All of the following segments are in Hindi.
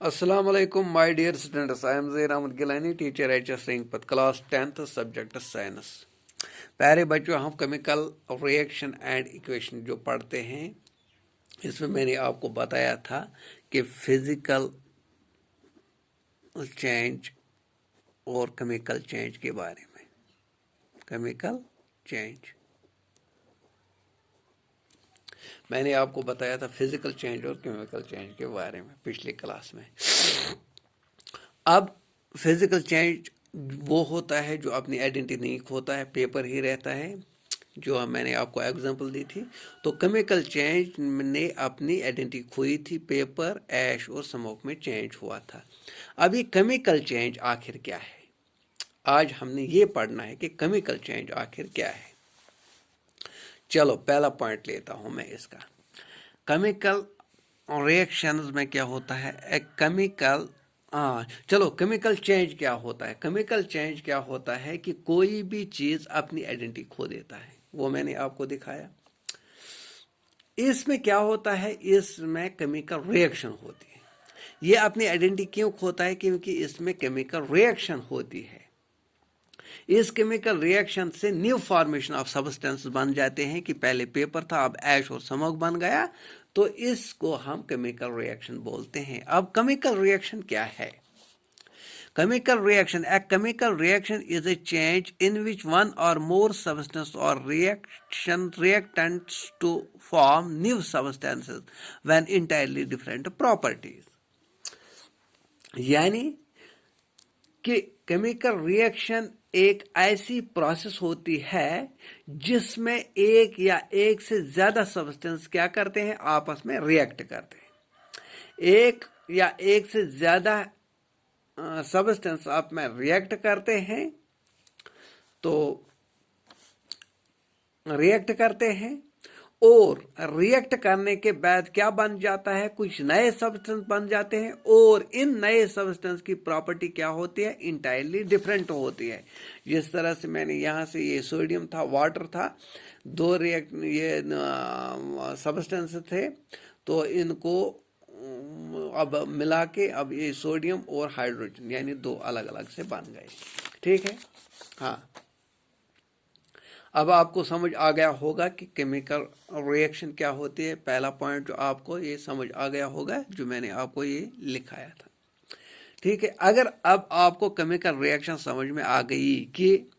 Assalamu alaikum, my dear students. I am Zair Ahmed Gilani, teacher HS Ringpat, class 10th, subject science. प्यारे बच्चों, हम केमिकल रिएक्शन एंड इक्वेशन जो पढ़ते हैं, इसमें मैंने आपको बताया था कि फिजिकल चेंज और केमिकल चेंज के बारे में। केमिकल चेंज मैंने आपको बताया था फिजिकल चेंज और केमिकल चेंज के बारे में पिछली क्लास में। अब फिजिकल चेंज वो होता है जो अपनी आइडेंटिटी नहीं खोता है, पेपर ही रहता है, जो मैंने आपको एग्जांपल दी थी। तो केमिकल चेंज ने अपनी आइडेंटिटी खोई थी, पेपर, ऐश और स्मोक में चेंज हुआ था। अब ये केमिकल चेंज आखिर क्या है, आज हमने ये पढ़ना है कि केमिकल चेंज आखिर क्या है। चलो पहला पॉइंट लेता हूं मैं इसका। केमिकल रिएक्शंस में क्या होता है, एक केमिकल चलो केमिकल चेंज क्या होता है। केमिकल चेंज क्या होता है कि कोई भी चीज अपनी आइडेंटिटी खो देता है, वो मैंने आपको दिखाया। इसमें क्या होता है, इसमें केमिकल रिएक्शन होती है। ये अपनी आइडेंटिटी क्यों खोता है, क्योंकि इसमें केमिकल रिएक्शन होती है। इस केमिकल रिएक्शन से न्यू फॉर्मेशन ऑफ सब्सटेंस बन जाते हैं कि पहले पेपर था, अब ऐश और स्मोक बन गया, तो इसको हम केमिकल रिएक्शन बोलते हैं। अब केमिकल रिएक्शन क्या है? Chemical reaction. A chemical reaction is a change in which one or more substance or reactants to form new substances when entirely different properties. यानी कि केमिकल रिएक्शन एक ऐसी प्रोसेस होती है जिसमें एक या एक से ज्यादा सब्सटेंस क्या करते हैं, आपस में रिएक्ट करते हैं। एक या एक से ज्यादा सब्सटेंस आप में रिएक्ट करते हैं, तो रिएक्ट करते हैं और रिएक्ट करने के बाद क्या बन जाता है, कुछ नए सब्सटेंस बन जाते हैं। और इन नए सब्सटेंस की प्रॉपर्टी क्या होती है, इंटायरली डिफरेंट होती है। जिस तरह से मैंने यहाँ से ये सोडियम था, वाटर था, दो ये सब्सटेंस थे, तो इनको अब मिला के अब ये सोडियम और हाइड्रोजन यानी दो अलग अलग से बन गए। ठीक है, हाँ। अब आपको समझ आ गया होगा कि केमिकल रिएक्शन क्या होती है। पहला पॉइंट जो आपको ये समझ आ गया होगा, जो मैंने आपको ये लिखाया था। ठीक है, अगर अब आपको केमिकल रिएक्शन समझ में आ गई कि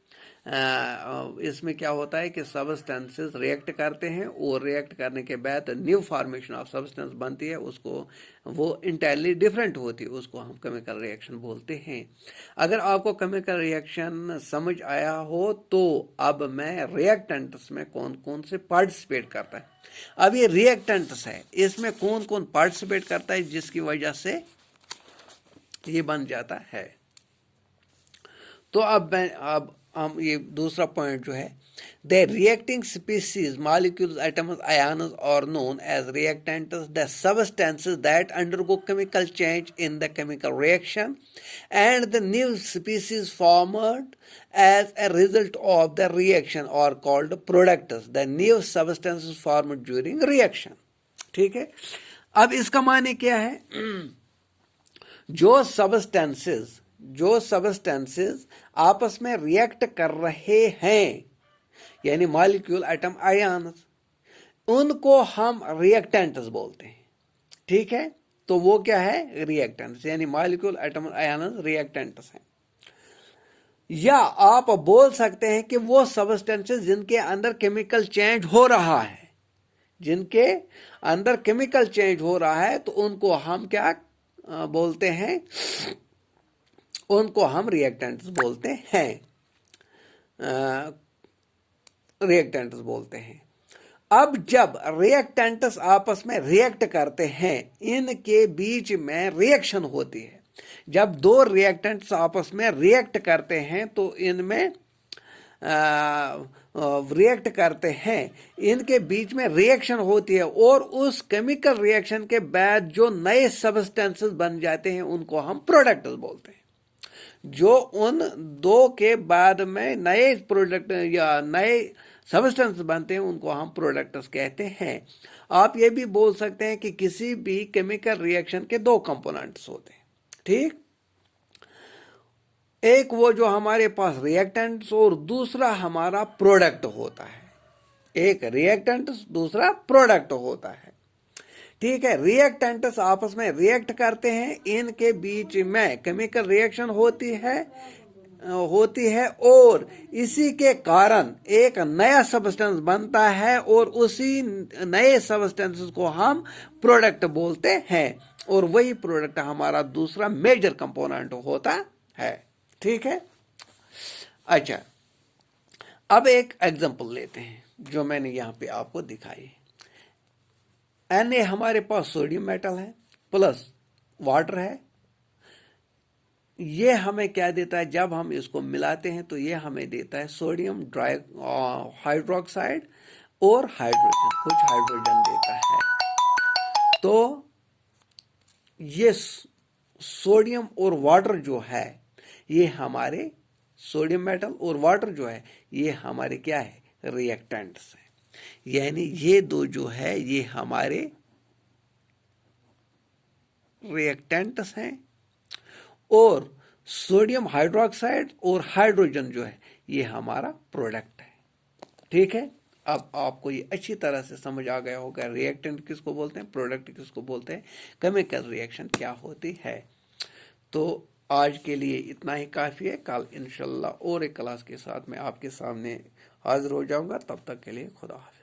इसमें क्या होता है कि सब्सटेंसेस रिएक्ट करते हैं और रिएक्ट करने के बाद न्यू फॉर्मेशन ऑफ सब्सटेंस बनती है, उसको वो इंटायरली डिफरेंट होती है, उसको हम केमिकल रिएक्शन बोलते हैं। अगर आपको केमिकल रिएक्शन समझ आया हो तो अब मैं रिएक्टेंट्स में कौन कौन से पार्टिसिपेट करता है। अब ये रिएक्टेंट्स है, इसमें कौन कौन पार्टिसिपेट करता है जिसकी वजह से ये बन जाता है। तो अब हम ये दूसरा पॉइंट जो है, the reacting species, molecules, atoms, ions और known as reactants the substances that undergo chemical change in the chemical reaction and the new species formed as a result of the reaction are called products. The new substances formed during reaction. ठीक है, अब इसका माने क्या है, जो सब्सटेंसेस आपस में रिएक्ट कर रहे हैं, यानी मॉलिक्यूल, एटम, आयन्स, उनको हम रिएक्टेंट्स बोलते हैं। ठीक है, तो वो क्या है, रिएक्टेंट्स, यानी मॉलिक्यूल, एटम, आयन्स रिएक्टेंट्स हैं। या आप बोल सकते हैं कि वो सब्सटेंसेस जिनके अंदर केमिकल चेंज हो रहा है, जिनके अंदर केमिकल चेंज हो रहा है, तो उनको हम क्या बोलते हैं, उनको हम रिएक्टेंट्स बोलते हैं, रिएक्टेंट्स बोलते हैं। अब जब रिएक्टेंट्स आपस में रिएक्ट करते हैं, इनके बीच में रिएक्शन होती है। जब दो रिएक्टेंट्स आपस में रिएक्ट करते हैं तो इनमें रिएक्ट करते हैं, इनके बीच में रिएक्शन होती है और उस केमिकल रिएक्शन के बाद जो नए सब्सटेंसेस बन जाते हैं उनको हम प्रोडक्ट्स बोलते हैं। जो उन दो के बाद में नए प्रोडक्ट या नए सब्सटेंस बनते हैं उनको हम प्रोडक्ट्स कहते हैं। आप ये भी बोल सकते हैं कि किसी भी केमिकल रिएक्शन के दो कंपोनेंट्स होते हैं, ठीक। एक वो जो हमारे पास रिएक्टेंट्स और दूसरा हमारा प्रोडक्ट होता है। एक रिएक्टेंट दूसरा प्रोडक्ट होता है, ठीक है। रिएक्टेंट्स आपस में रिएक्ट करते हैं, इनके बीच में केमिकल रिएक्शन होती है और इसी के कारण एक नया सब्सटेंस बनता है और उसी नए सब्सटेंस को हम प्रोडक्ट बोलते हैं और वही प्रोडक्ट हमारा दूसरा मेजर कंपोनेंट होता है, ठीक है। अच्छा, अब एक एग्जांपल लेते हैं जो मैंने यहां पे आपको दिखाई। Na हमारे पास सोडियम मेटल है प्लस वाटर है। ये हमें क्या देता है, जब हम इसको मिलाते हैं तो ये हमें देता है सोडियम हाइड्रोक्साइड और हाइड्रोजन, कुछ हाइड्रोजन देता है। तो ये सोडियम और वाटर जो है ये हमारे, सोडियम मेटल और वाटर जो है ये हमारे क्या है, रिएक्टेंट्स हैं। यानी ये दो जो है ये हमारे रिएक्टेंट्स हैं और सोडियम हाइड्रोक्साइड और हाइड्रोजन जो है ये हमारा प्रोडक्ट है, ठीक है। अब आपको ये अच्छी तरह से समझ आ गया होगा रिएक्टेंट किसको बोलते हैं, प्रोडक्ट किसको बोलते हैं, केमिकल रिएक्शन क्या होती है। तो आज के लिए इतना ही काफ़ी है। कल इंशाल्लाह और एक क्लास के साथ मैं आपके सामने हाजिर हो जाऊंगा। तब तक के लिए खुदा हाफिज।